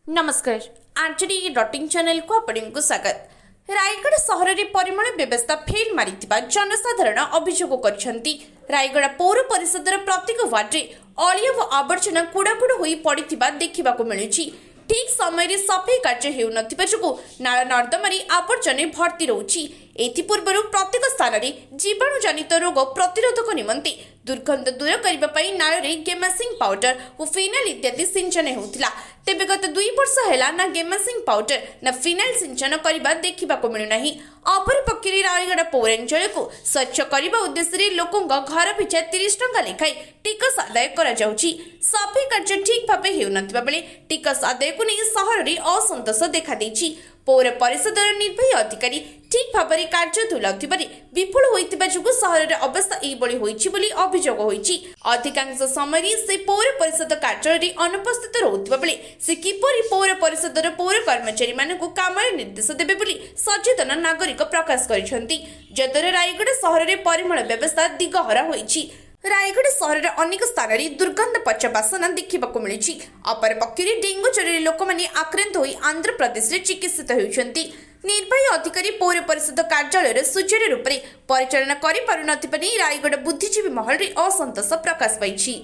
नमस्कार RJD डॉटिंग channel को आपको स्वागत। रायगढ़ सहर में परिमल व्यवस्था फेल मारी जनसाधारण अभियोग करछंती। रायगढ़ पौर परिषदर प्रत्येक वार्ड में अलिया व आवर्जना कुड़ाकुड़ हो पड़ा देखा मिलूँ। ठीक समय सफाई कार्य हो नाल नर्दमारी आवर्जने भर्ती रोची। एथिपूर्व प्रत्येक स्थान में जीवाणु जनित रोग प्रतिरोधक निमंते दुर्गंध दूर करने नाल गेमाक्सिन पाउडर और फिनाइल इत्यादि सिंचन होता। तेबे गत 2 वर्ष है ना गेमाक्सिन पाउडर ना फिनाइल सिंचन करने देखा मिलूना। अपरपक्षे रायगढ़ पौरांचल को स्वच्छ करने उद्देश्य लोकों घर पिछा 30 टंका लेखाई टिकस आदाय करा जाउची। सफाई कार्य ठीक भाव होता बेले टिकस आदाय को नहीं सहर में असंतोष देखा देछि। पौर परिषदर निर्वाही अधिकारी ठीक भाव में कार्य तुलाउथिबार विफल होइतिबा जुगु सहर अवस्था एभली होइछि बोली अभियोग होइछि। अधिकांश समय से पौर परिषद कार्यालय अनुपस्थित रहुथिबा बेले से किपरि पौर परिषदर पौर कर्मचारी मानकु कामरे निर्देश देबे बोली सचेतन नागरिक प्रकाश करिसेंति। जदर रायगढ़ सहर में परिमल व्यवस्था दिगहरा होइछि। रायगढ़ सहर में अनेक स्थान में दुर्गंध पचा बासना देखा मिली। अपरपक्षे डेंगू ज्वर लोक मैंने आक्रांत हो आंध्र प्रदेश में चिकित्सित होती। निर्वाही अधिकारी पौर परिषद कार्यालय सुचारू रूप से परिचालना कर रायगढ़ बुद्धिजीवी महल में असंतोष प्रकाश पाई।